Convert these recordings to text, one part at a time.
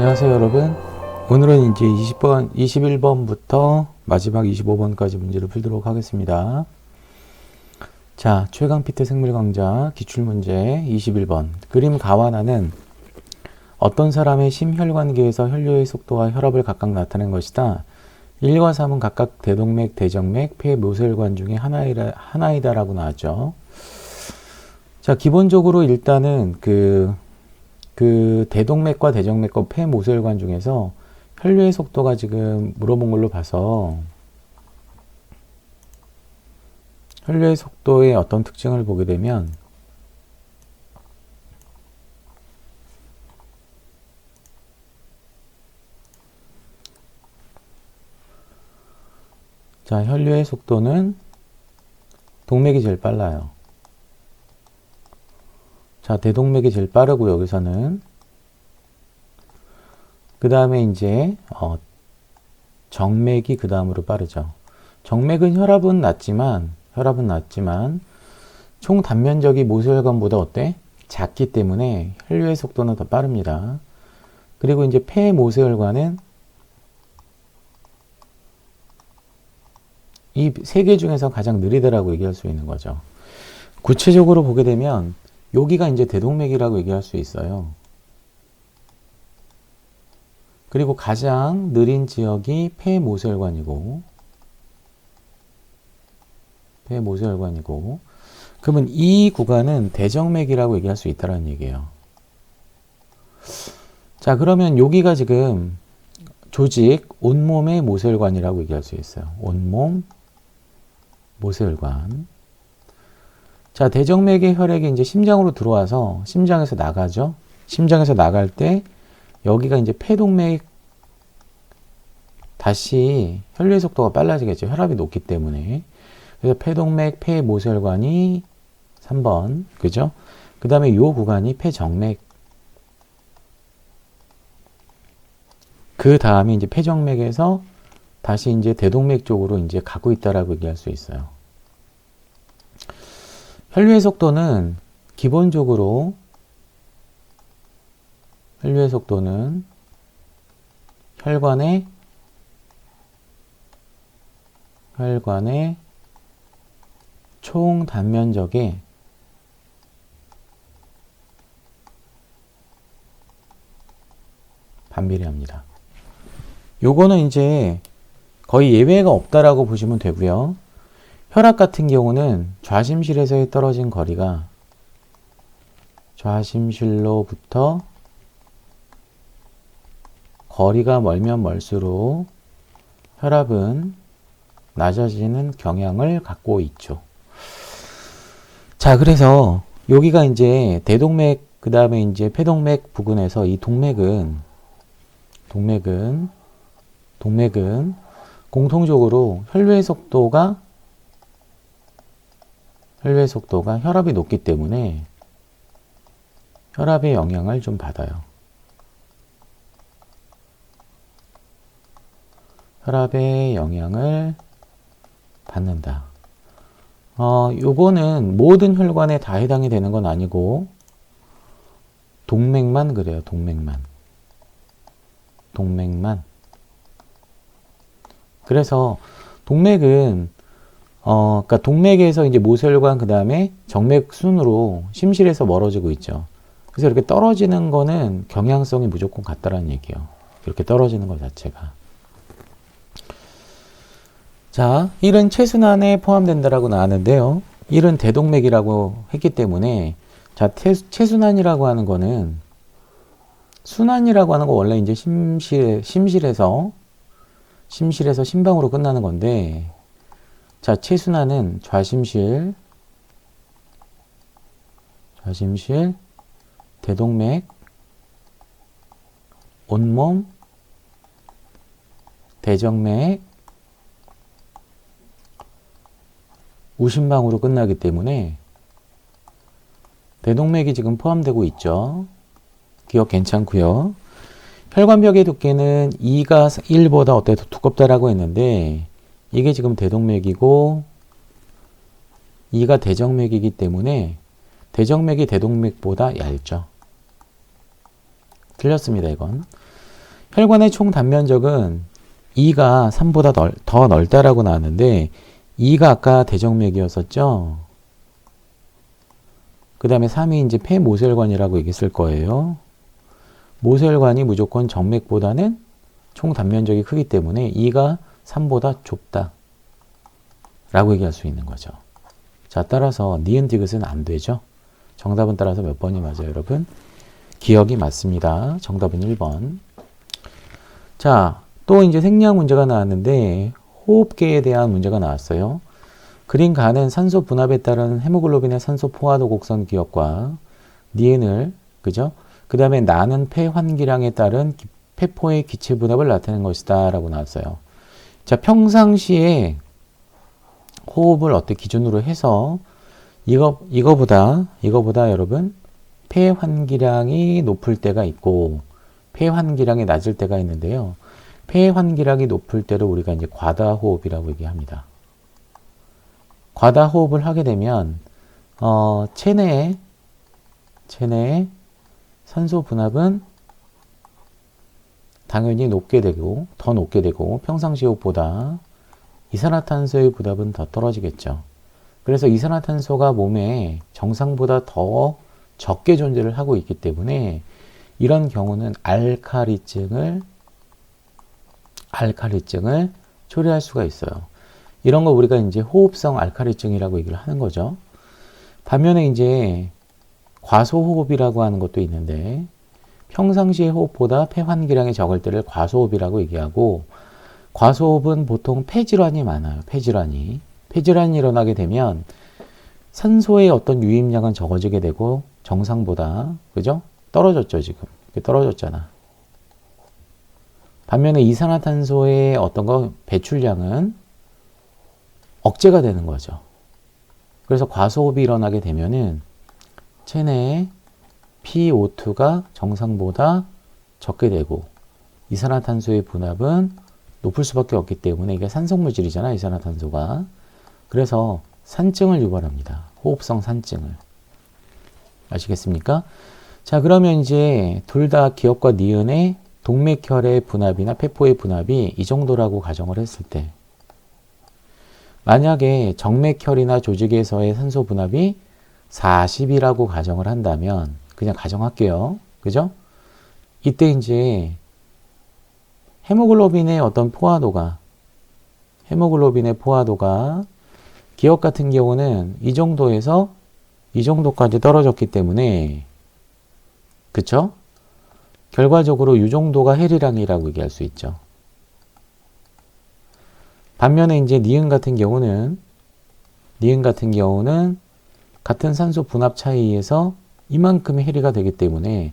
안녕하세요 여러분. 오늘은 이제 21번부터 마지막 25번까지 문제를 풀도록 하겠습니다. 자, 최강피트 생물강좌 기출문제 21번. 그림 가와나는 어떤 사람의 심혈관계에서 혈류의 속도와 혈압을 각각 나타낸 것이다. 1과 3은 각각 대동맥, 대정맥, 폐모세혈관 중에 하나이다라고 나왔죠. 자, 기본적으로 일단은 그 대동맥과 대정맥과 폐모세혈관 중에서 혈류의 속도가 지금 물어본 걸로 봐서 혈류의 속도의 어떤 특징을 보게 되면 자, 혈류의 속도는 동맥이 제일 빨라요. 자, 대동맥이 제일 빠르고 여기서는 그 다음에 이제 정맥이 그 다음으로 빠르죠. 정맥은 혈압은 낮지만 총 단면적이 모세혈관보다 어때? 작기 때문에 혈류의 속도는 더 빠릅니다. 그리고 이제 폐모세혈관은 이 세 개 중에서 가장 느리다라고 얘기할 수 있는 거죠. 구체적으로 보게 되면 여기가 이제 대동맥이라고 얘기할 수 있어요. 그리고 가장 느린 지역이 폐모세혈관이고 그러면 이 구간은 대정맥이라고 얘기할 수 있다는 얘기예요. 자, 그러면 여기가 지금 조직 온몸의 모세혈관이라고 얘기할 수 있어요. 온몸 모세혈관. 자, 대정맥의 혈액이 이제 심장으로 들어와서 심장에서 나가죠. 심장에서 나갈 때 여기가 이제 폐동맥 다시 혈류의 속도가 빨라지겠죠. 혈압이 높기 때문에. 그래서 폐동맥, 폐모세혈관이 3번. 그죠? 그 다음에 요 구간이 폐정맥. 그 다음에 이제 폐정맥에서 다시 이제 대동맥 쪽으로 이제 가고 있다라고 얘기할 수 있어요. 혈류의 속도는 기본적으로 혈관의 총 단면적에 반비례합니다. 요거는 이제 거의 예외가 없다라고 보시면 되고요. 혈압 같은 경우는 좌심실에서의 떨어진 거리가 좌심실로부터 거리가 멀면 멀수록 혈압은 낮아지는 경향을 갖고 있죠. 자, 그래서 여기가 이제 대동맥, 그 다음에 이제 폐동맥 부근에서 이 동맥은 공통적으로 혈류의 속도가 혈압이 높기 때문에 혈압의 영향을 좀 받아요. 혈압의 영향을 받는다. 요거는 모든 혈관에 다 해당이 되는 건 아니고 동맥만 그래요. 동맥만. 그래서 동맥은 그러니까 동맥에서 이제 모세혈관 그 다음에 정맥 순으로 심실에서 멀어지고 있죠. 그래서 이렇게 떨어지는 거는 경향성이 무조건 같다라는 얘기예요. 이렇게 떨어지는 것 자체가. 자, 1은 최순환에 포함된다라고 나왔는데요. 1은 대동맥이라고 했기 때문에 자, 최순환이라고 하는 거는 순환이라고 하는 거 원래 이제 심실에서 심방으로 끝나는 건데 자, 최순환은 좌심실, 대동맥, 온몸, 대정맥, 우심방으로 끝나기 때문에 대동맥이 지금 포함되고 있죠. 기억 괜찮고요. 혈관벽의 두께는 2가 1보다 어때 더 두껍다라고 했는데 이게 지금 대동맥이고 2가 대정맥이기 때문에 대정맥이 대동맥보다 얇죠. 틀렸습니다, 이건. 혈관의 총 단면적은 2가 3보다 더 넓다라고 나왔는데 2가 아까 대정맥이었었죠. 그 다음에 3이 이제 폐모세혈관이라고 얘기했을 거예요. 모세혈관이 무조건 정맥보다는 총 단면적이 크기 때문에 2가 3보다 좁다 라고 얘기할 수 있는 거죠. 자, 따라서 니은 디귿은 안 되죠. 정답은 따라서 몇 번이 맞아요, 여러분? 기억이 맞습니다. 정답은 1번. 자, 또 이제 생리학 문제가 나왔는데 호흡계에 대한 문제가 나왔어요. 그린 가는 산소 분압에 따른 헤모글로빈의 산소 포화도 곡선 기억과 니은을, 그죠? 그 다음에 나는 폐 환기량에 따른 폐포의 기체 분압을 나타낸 것이다 라고 나왔어요. 자, 평상시에 호흡을 어떻게 기준으로 해서 이거보다 여러분 폐 환기량이 높을 때가 있고 폐 환기량이 낮을 때가 있는데요. 폐 환기량이 높을 때를 우리가 이제 과다 호흡이라고 얘기합니다. 과다 호흡을 하게 되면 체내에 산소 분압은 당연히 더 높게 되고 평상시 호흡보다 이산화탄소의 분압은 더 떨어지겠죠. 그래서 이산화탄소가 몸에 정상보다 더 적게 존재를 하고 있기 때문에 이런 경우는 알칼리증을 초래할 수가 있어요. 이런 거 우리가 이제 호흡성 알칼리증이라고 얘기를 하는 거죠. 반면에 이제 과소호흡이라고 하는 것도 있는데 평상시의 호흡보다 폐 환기량이 적을 때를 과소호흡이라고 얘기하고 과소호흡은 보통 폐질환이 많아요. 폐질환이 일어나게 되면 산소의 어떤 유입량은 적어지게 되고 정상보다 그죠? 떨어졌죠 지금. 떨어졌잖아. 반면에 이산화탄소의 어떤 거 배출량은 억제가 되는 거죠. 그래서 과소호흡이 일어나게 되면은 체내에 PO2가 정상보다 적게 되고 이산화탄소의 분압은 높을 수밖에 없기 때문에 이게 산성물질이잖아, 이산화탄소가. 그래서 산증을 유발합니다. 호흡성 산증을. 아시겠습니까? 자, 그러면 이제 둘 다 기억과 니은의 동맥혈의 분압이나 폐포의 분압이 이 정도라고 가정을 했을 때 만약에 정맥혈이나 조직에서의 산소 분압이 40이라고 가정을 한다면 그냥 가정할게요. 그죠? 이때 이제 헤모글로빈의 어떤 포화도가 기억 같은 경우는 이 정도에서 이 정도까지 떨어졌기 때문에 그쵸? 결과적으로 이 정도가 헬이량이라고 얘기할 수 있죠. 반면에 이제 니은 같은 경우는 같은 산소 분압 차이에서 이만큼의 해리가 되기 때문에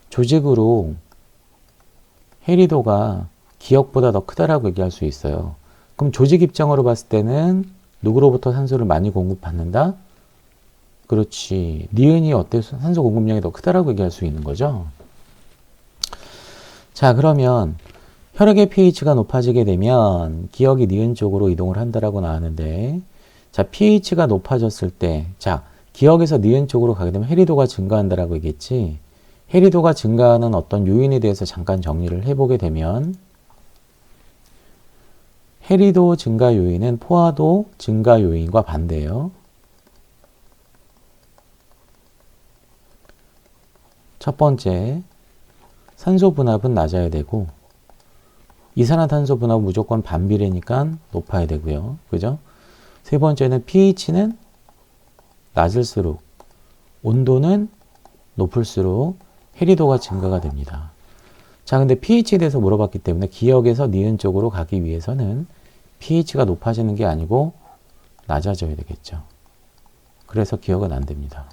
조직으로 해리도가 기억보다 더 크다라고 얘기할 수 있어요. 그럼 조직 입장으로 봤을 때는 누구로부터 산소를 많이 공급받는다? 그렇지. 니은이 어때? 산소 공급량이 더 크다라고 얘기할 수 있는 거죠. 자, 그러면 혈액의 pH가 높아지게 되면 기억이 니은 쪽으로 이동을 한다라고 나왔는데, 자, pH가 높아졌을 때, 자, 기억에서 니은 쪽으로 가게 되면 해리도가 증가한다라고 얘기했지. 해리도가 증가하는 어떤 요인에 대해서 잠깐 정리를 해보게 되면, 해리도 증가 요인은 포화도 증가 요인과 반대예요. 첫 번째, 산소 분압은 낮아야 되고 이산화탄소 분압은 무조건 반비례니까 높아야 되고요. 그죠? 세 번째는 pH는 낮을수록 온도는 높을수록 해리도가 증가가 됩니다. 자, 근데 pH에 대해서 물어봤기 때문에 기억에서 니은 쪽으로 가기 위해서는 pH가 높아지는 게 아니고 낮아져야 되겠죠. 그래서 기억은 안 됩니다.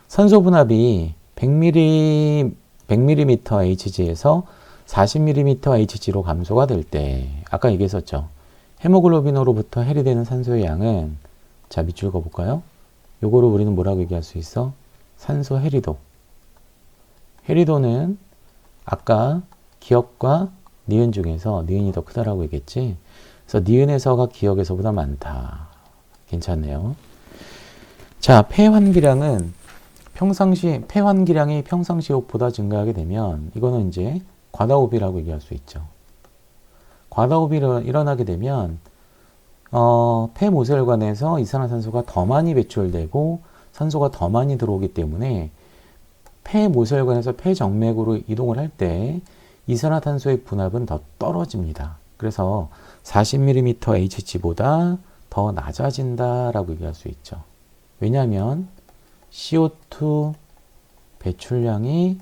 산소 분압이 100mm Hg에서 40mm Hg로 감소가 될 때, 아까 얘기했었죠. 헤모글로빈으로부터 해리되는 산소의 양은, 자, 밑줄 그어볼까요? 요거를 우리는 뭐라고 얘기할 수 있어? 산소 해리도. 해리도는 아까 기억과 니은 중에서 니은이 더 크다라고 얘기했지. 그래서 니은에서가 기억에서보다 많다. 괜찮네요. 자, 폐환기량이 평상시 호흡보다 증가하게 되면 이거는 이제 과다호흡이라고 얘기할 수 있죠. 과다호흡이 일어나게 되면 폐 모세혈관에서 이산화탄소가 더 많이 배출되고 산소가 더 많이 들어오기 때문에 폐 모세혈관에서 폐정맥으로 이동을 할 때 이산화탄소의 분압은 더 떨어집니다. 그래서 40mm Hg보다 더 낮아진다라고 얘기할 수 있죠. 왜냐하면 CO2 배출량이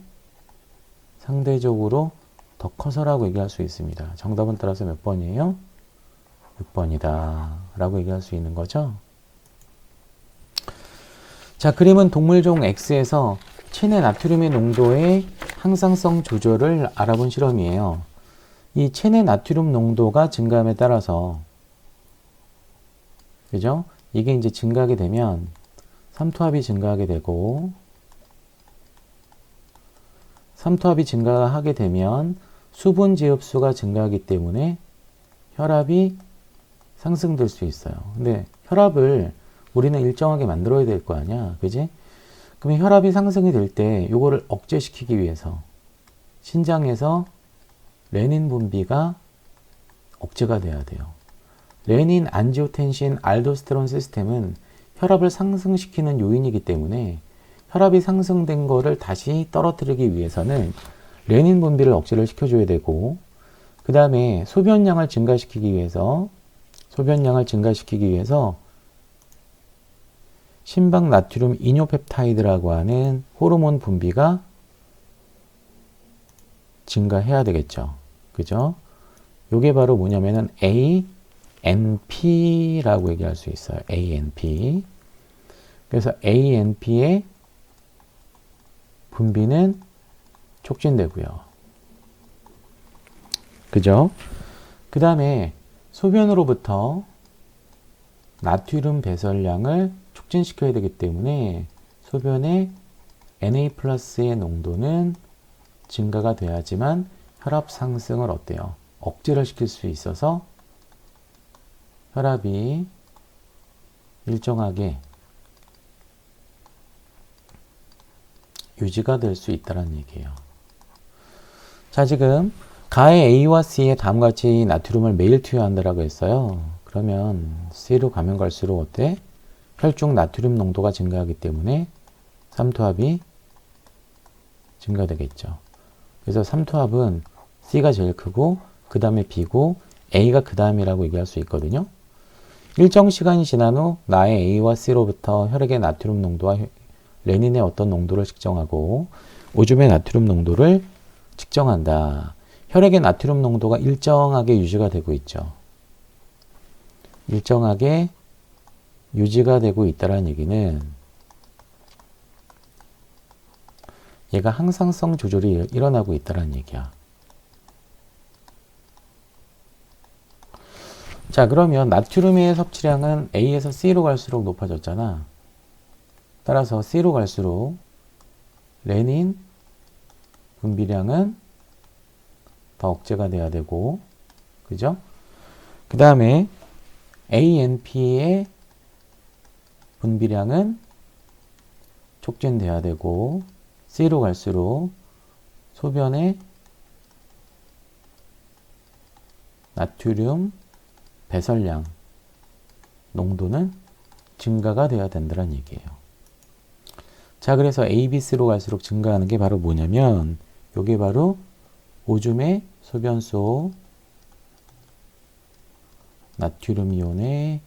상대적으로 더 커서라고 얘기할 수 있습니다. 정답은 따라서 몇 번이에요? 6번이다 라고 얘기할 수 있는 거죠. 자, 그림은 동물종 X에서 체내 나트륨의 농도의 항상성 조절을 알아본 실험이에요. 이 체내 나트륨 농도가 증가함에 따라서, 그죠? 이게 이제 증가하게 되면 삼투압이 증가하게 되고, 삼투압이 증가하게 되면 수분 제흡수가 증가하기 때문에 혈압이 상승될 수 있어요. 근데 혈압을 우리는 일정하게 만들어야 될 거 아니야. 그지? 그러면 혈압이 상승이 될 때 요거를 억제시키기 위해서 신장에서 레닌 분비가 억제가 돼야 돼요. 레닌, 안지오텐신, 알도스테론 시스템은 혈압을 상승시키는 요인이기 때문에 혈압이 상승된 거를 다시 떨어뜨리기 위해서는 레닌 분비를 억제를 시켜줘야 되고, 그 다음에 소변량을 증가시키기 위해서 심박 나트륨 이뇨펩타이드라고 하는 호르몬 분비가 증가해야 되겠죠. 그죠? 요게 바로 뭐냐면은 ANP라고 얘기할 수 있어요. ANP. 그래서 ANP의 분비는 촉진되고요. 그죠? 그 다음에 소변으로부터 나트륨 배설량을 촉진시켜야 되기 때문에 소변의 Na+의 농도는 증가가 돼야지만 혈압 상승을 어때요? 억제를 시킬 수 있어서 혈압이 일정하게 유지가 될 수 있다는 얘기예요. 자, 지금 가해 A와 C에 다음과 같이 나트륨을 매일 투여한다라고 했어요. 그러면 C로 가면 갈수록 어때? 혈중 나트륨 농도가 증가하기 때문에 삼투압이 증가되겠죠. 그래서 삼투압은 C가 제일 크고 그 다음에 B고 A가 그 다음이라고 얘기할 수 있거든요. 일정 시간이 지난 후 나의 A와 C로부터 혈액의 나트륨 농도와 레닌의 어떤 농도를 측정하고 오줌의 나트륨 농도를 측정한다. 혈액의 나트륨 농도가 일정하게 유지가 되고 있죠. 일정하게 유지가 되고 있다는 얘기는 얘가 항상성 조절이 일어나고 있다는 얘기야. 자, 그러면 나트륨의 섭취량은 A에서 C로 갈수록 높아졌잖아. 따라서 C로 갈수록 레닌 분비량은 더 억제가 돼야 되고, 그죠? 그 다음에 ANP의 분비량은 촉진돼야 되고, C로 갈수록 소변의 나트륨 배설량 농도는 증가가 돼야 된다는 얘기예요. 자, 그래서 A, B, C로 갈수록 증가하는 게 바로 뭐냐면 요게 바로 오줌의 소변 속 나트륨 이온의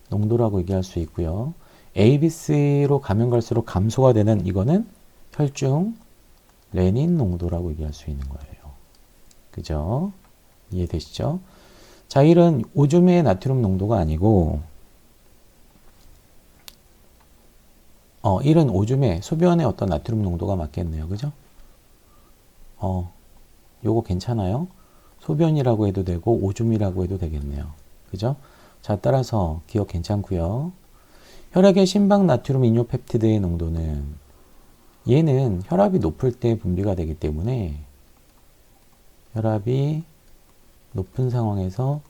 농도라고 얘기할 수 있고요. A, B, C로 가면 갈수록 감소가 되는 이거는 혈중 레닌 농도라고 얘기할 수 있는 거예요. 그죠? 이해되시죠? 자, 이런 오줌의 나트륨 농도가 아니고 이런 오줌의 소변의 어떤 나트륨 농도가 맞겠네요. 그죠? 요거 괜찮아요? 소변이라고 해도 되고 오줌이라고 해도 되겠네요. 그죠? 자, 따라서 기억 괜찮고요. 혈액의 심박 나트륨 이뇨펩티드의 농도는 얘는 혈압이 높을 때 분비가 되기 때문에 혈압이 높은 상황에서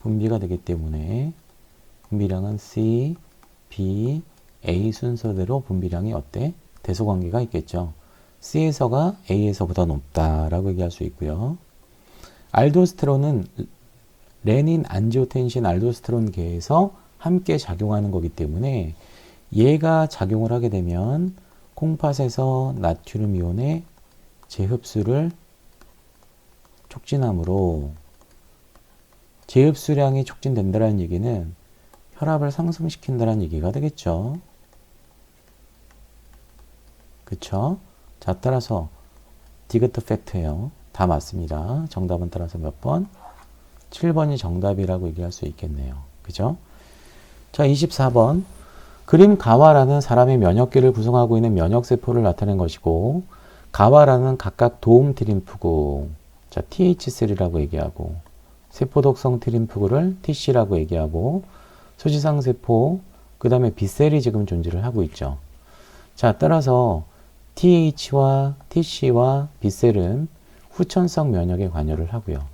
분비가 되기 때문에 분비량은 C, B, A 순서대로 분비량이 어때? 대소관계가 있겠죠. C에서가 A에서보다 높다라고 얘기할 수 있고요. 알도스테론은 레닌, 안지오텐신, 알도스테론계에서 함께 작용하는 거기 때문에 얘가 작용을 하게 되면 콩팥에서 나트륨 이온의 재흡수를 촉진하므로 재흡수량이 촉진된다는 얘기는 혈압을 상승시킨다는 얘기가 되겠죠. 그쵸? 자, 따라서 디귿트 팩트예요. 다 맞습니다. 정답은 따라서 몇 번? 7번이 정답이라고 얘기할 수 있겠네요. 그죠? 자, 24번. 그림 가와라는 사람의 면역계를 구성하고 있는 면역세포를 나타낸 것이고, 가와라는 각각 도움 트림프구, 자, TH3라고 얘기하고, 세포독성 트림프구를 TC라고 얘기하고, 수지상세포, 그 다음에 B셀이 지금 존재를 하고 있죠. 자, 따라서 TH와 TC와 B셀은 후천성 면역에 관여를 하고요.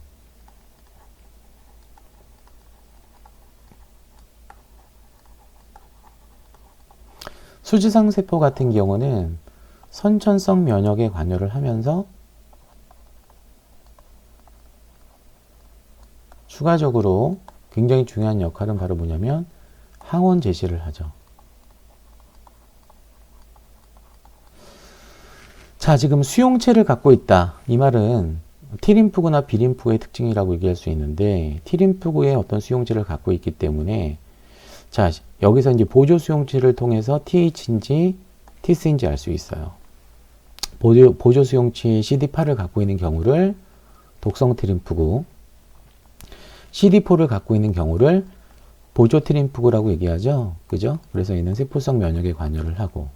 수지상세포 같은 경우는 선천성 면역에 관여를 하면서 추가적으로 굉장히 중요한 역할은 바로 뭐냐면 항원 제시를 하죠. 자, 지금 수용체를 갖고 있다. 이 말은 T림프구나 B림프구의 특징이라고 얘기할 수 있는데, T림프구의 어떤 수용체를 갖고 있기 때문에, 자, 여기서 이제 보조 수용체를 통해서 TH인지 T스인지 알 수 있어요. 보조 수용체 CD8을 갖고 있는 경우를 독성 T림프구, CD4를 갖고 있는 경우를 보조 T림프구라고 얘기하죠. 그죠? 그래서 얘는 세포성 면역에 관여를 하고,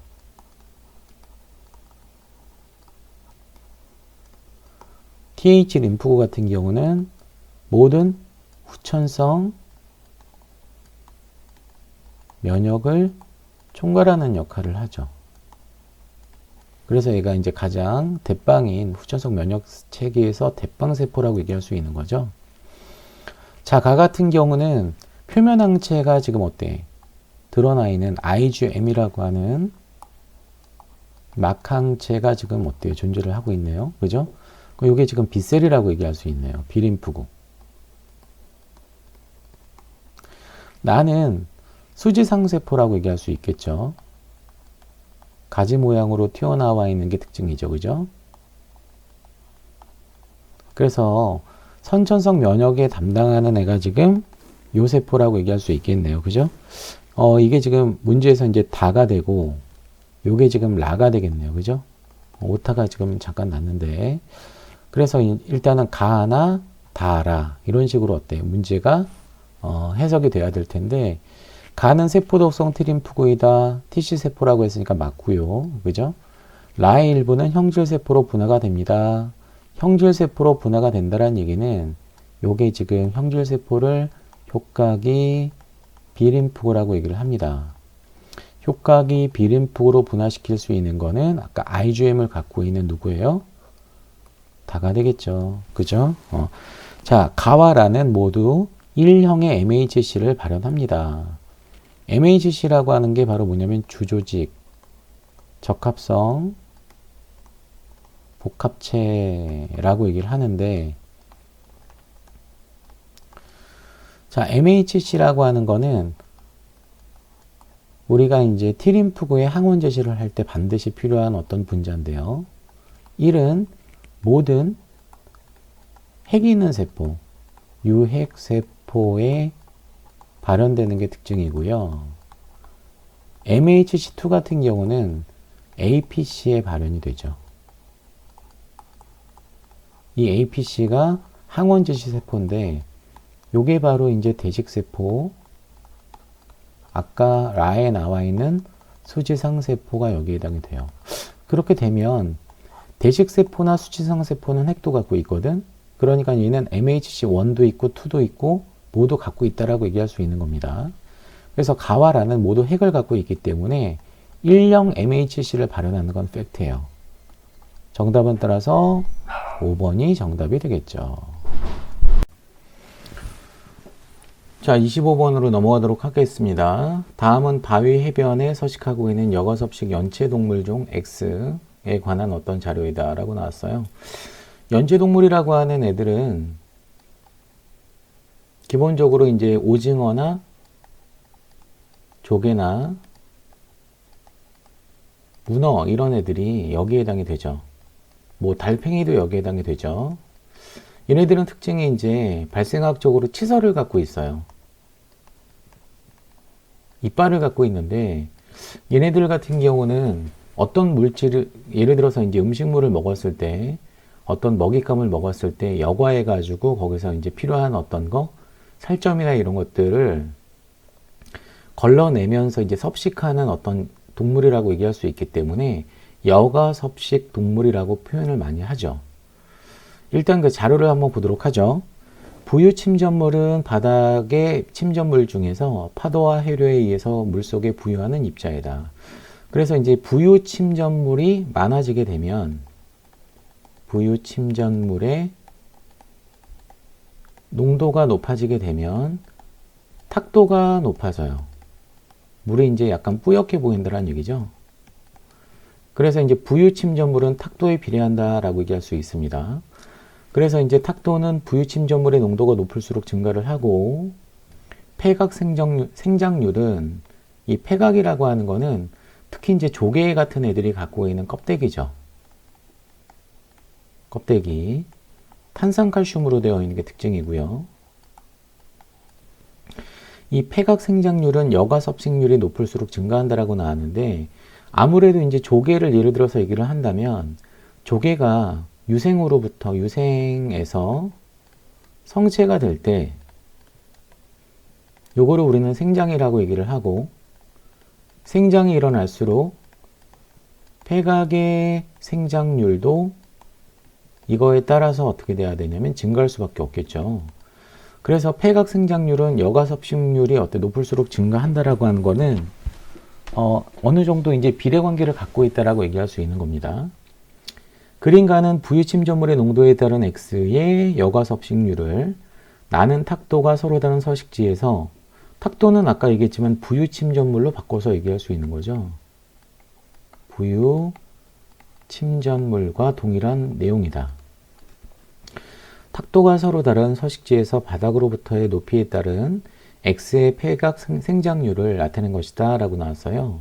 TH 림프구 같은 경우는 모든 후천성 면역을 총괄하는 역할을 하죠. 그래서 얘가 이제 가장 대빵인 후천성 면역 체계에서 대빵세포라고 얘기할 수 있는 거죠. 자, 가 같은 경우는 표면 항체가 지금 어때? 드러나 있는 IgM이라고 하는 막항체가 지금 어때요? 존재를 하고 있네요. 그죠? 이게 지금 B셀이라고 얘기할 수 있네요. B림프구. 나는 수지상세포라고 얘기할 수 있겠죠. 가지 모양으로 튀어나와 있는 게 특징이죠. 그죠? 그래서 선천성 면역에 담당하는 애가 지금 요 세포라고 얘기할 수 있겠네요. 그죠? 이게 지금 문제에서 이제 다가 되고, 요게 지금 라가 되겠네요. 그죠? 오타가 지금 잠깐 났는데, 그래서 일단은 가나 다라 이런 식으로 어때요? 문제가 해석이 돼야 될 텐데, 가는 세포독성 T림프구이다. TC세포라고 했으니까 맞고요. 그죠? 라의 일부는 형질세포로 분화가 됩니다. 형질세포로 분화가 된다는 얘기는 요게 지금 형질세포를 효각이 B림프구라고 얘기를 합니다. 효각이 B림프구로 분화시킬 수 있는 거는 아까 IgM을 갖고 있는 누구예요? 다가 되겠죠. 그죠? 자, 가와라는 모두 1형의 MHC를 발현합니다. MHC라고 하는 게 바로 뭐냐면 주조직, 적합성, 복합체라고 얘기를 하는데, 자, MHC라고 하는 거는 우리가 이제 T림프구의 항원 제시를 할 때 반드시 필요한 어떤 분자인데요. 1은 모든 핵이 있는 세포, 유핵세포에 발현되는 게 특징이고요. MHC2 같은 경우는 APC에 발현이 되죠. 이 APC가 항원 제시 세포인데, 요게 바로 이제 대식세포, 아까 라에 나와 있는 수지상세포가 여기에 해당이 돼요. 그렇게 되면 대식세포나 수지상세포는 핵도 갖고 있거든. 그러니까 얘는 MHC1도 있고 2도 있고 모두 갖고 있다라고 얘기할 수 있는 겁니다. 그래서 가와라는 모두 핵을 갖고 있기 때문에 1형 MHC를 발현하는 건 팩트예요. 정답은 따라서 5번이 정답이 되겠죠. 자, 25번으로 넘어가도록 하겠습니다. 다음은 바위 해변에 서식하고 있는 역어섭식 연체동물종 X, 동물에 관한 어떤 자료이다라고 나왔어요. 연체동물이라고 하는 애들은 기본적으로 이제 오징어나 조개나 문어 이런 애들이 여기에 해당이 되죠. 뭐 달팽이도 여기에 해당이 되죠. 얘네들은 특징이 이제 발생학적으로 치설을 갖고 있어요. 이빨을 갖고 있는데 얘네들 같은 경우는 어떤 물질을 예를 들어서 이제 음식물을 먹었을 때 어떤 먹잇감을 먹었을 때 여과해 가지고 거기서 이제 필요한 어떤 거 살점이나 이런 것들을 걸러내면서 이제 섭식하는 어떤 동물이라고 얘기할 수 있기 때문에 여가 섭식 동물이라고 표현을 많이 하죠. 일단 그 자료를 한번 보도록 하죠. 부유 침전물은 바닥의 침전물 중에서 파도와 해류에 의해서 물속에 부유하는 입자이다. 그래서 이제 부유 침전물이 많아지게 되면 부유 침전물의 농도가 높아지게 되면 탁도가 높아져요. 물이 이제 약간 뿌옇게 보인다는 얘기죠. 그래서 이제 부유 침전물은 탁도에 비례한다라고 얘기할 수 있습니다. 그래서 이제 탁도는 부유 침전물의 농도가 높을수록 증가를 하고 폐각 생장률은 이 폐각이라고 하는 거는 특히 이제 조개 같은 애들이 갖고 있는 껍데기죠. 껍데기. 탄산칼슘으로 되어 있는 게 특징이고요. 이 폐각 생장률은 여가 섭식률이 높을수록 증가한다라고 나왔는데 아무래도 이제 조개를 예를 들어서 얘기를 한다면 조개가 유생에서 성체가 될 때 요거를 우리는 생장이라고 얘기를 하고 생장이 일어날수록 폐각의 생장률도 이거에 따라서 어떻게 돼야 되냐면 증가할 수밖에 없겠죠. 그래서 폐각 생장률은 여가 섭식률이 높을수록 증가한다라고 하는 거는 어느 정도 이제 비례 관계를 갖고 있다라고 얘기할 수 있는 겁니다. 그림가는 부유 침전물의 농도에 따른 X의 여가 섭식률을 나는 탁도가 서로 다른 서식지에서 탁도는 아까 얘기했지만 부유 침전물로 바꿔서 얘기할 수 있는 거죠. 부유 침전물과 동일한 내용이다. 탁도가 서로 다른 서식지에서 바닥으로부터의 높이에 따른 X의 폐각 생장률을 나타낸 것이다 라고 나왔어요.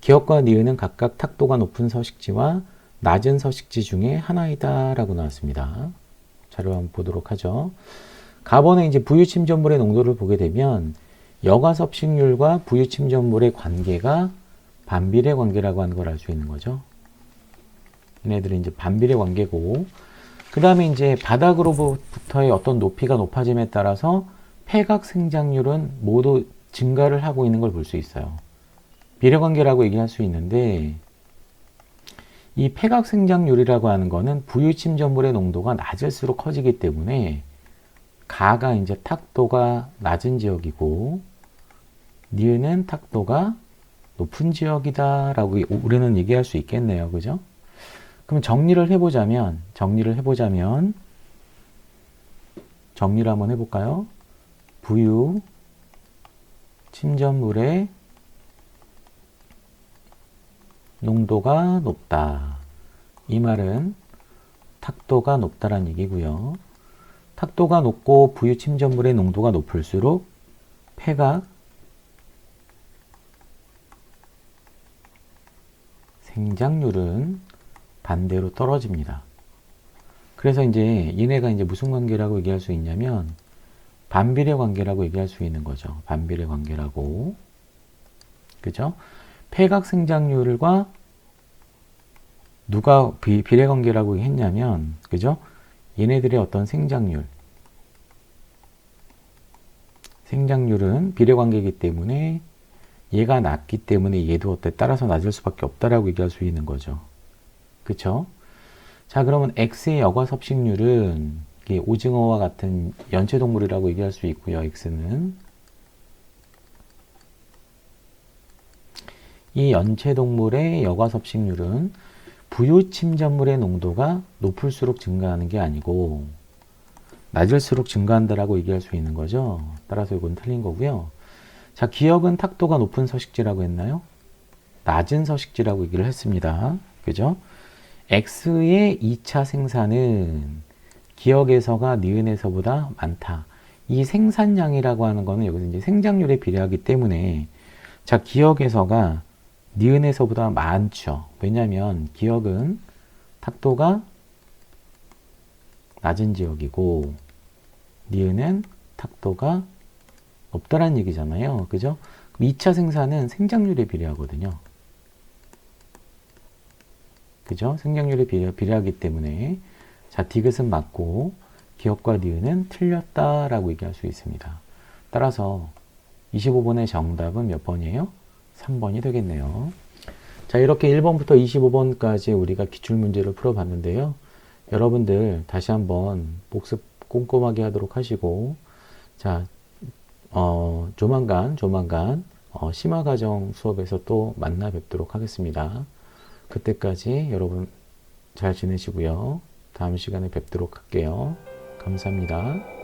기역과 니은은 각각 탁도가 높은 서식지와 낮은 서식지 중에 하나이다 라고 나왔습니다. 자료 한번 보도록 하죠. 가번에 이제 부유 침전물의 농도를 보게 되면 여가 섭식률과 부유 침전물의 관계가 반비례 관계라고 하는 걸 알 수 있는 거죠. 얘네들은 이제 반비례 관계고, 그 다음에 이제 바닥으로부터의 어떤 높이가 높아짐에 따라서 폐각 생장률은 모두 증가를 하고 있는 걸 볼 수 있어요. 비례 관계라고 얘기할 수 있는데, 이 폐각 생장률이라고 하는 거는 부유 침전물의 농도가 낮을수록 커지기 때문에 가가 이제 탁도가 낮은 지역이고 니은은 탁도가 높은 지역이다 라고 우리는 얘기할 수 있겠네요. 그죠? 그럼 정리를 한번 해볼까요? 부유 침전물의 농도가 높다. 이 말은 탁도가 높다라는 얘기고요. 탁도가 높고 부유 침전물의 농도가 높을수록 폐각 생장률은 반대로 떨어집니다. 그래서 이제 얘네가 이제 무슨 관계라고 얘기할 수 있냐면 반비례 관계라고 얘기할 수 있는 거죠. 반비례 관계라고. 그죠? 폐각 생장률과 누가 비례 관계라고 했냐면, 그죠? 얘네들의 어떤 생장률은 비례 관계이기 때문에 얘가 낮기 때문에 얘도 따라서 낮을 수밖에 없다라고 얘기할 수 있는 거죠. 그쵸? 자, 그러면 X의 여과 섭식률은 오징어와 같은 연체동물이라고 얘기할 수 있고요. X는 이 연체동물의 여과 섭식률은 부유 침전물의 농도가 높을수록 증가하는 게 아니고 낮을수록 증가한다라고 얘기할 수 있는 거죠. 따라서 이건 틀린 거고요. 자, 기역은 탁도가 높은 서식지라고 했나요? 낮은 서식지라고 얘기를 했습니다. 그죠? X의 2차 생산은 기억에서가 니은에서보다 많다. 이 생산량이라고 하는 거는 여기서 이제 생장률에 비례하기 때문에 자, 기억에서가 니은에서보다 많죠. 왜냐하면 기억은 탁도가 낮은 지역이고 니은은 탁도가 높다라는 얘기잖아요. 그죠? 2차 생산은 생장률에 비례하거든요. 그죠? 생장률에 비례하기 때문에 자, 디귿은 맞고 기억과 니은은 틀렸다라고 얘기할 수 있습니다. 따라서 25번의 정답은 몇 번이에요? 3번이 되겠네요. 자, 이렇게 1번부터 25번까지 우리가 기출문제를 풀어봤는데요. 여러분들 다시 한번 복습 꼼꼼하게 하도록 하시고, 자, 조만간 심화과정 수업에서 또 만나 뵙도록 하겠습니다. 그때까지 여러분 잘 지내시고요. 다음 시간에 뵙도록 할게요. 감사합니다.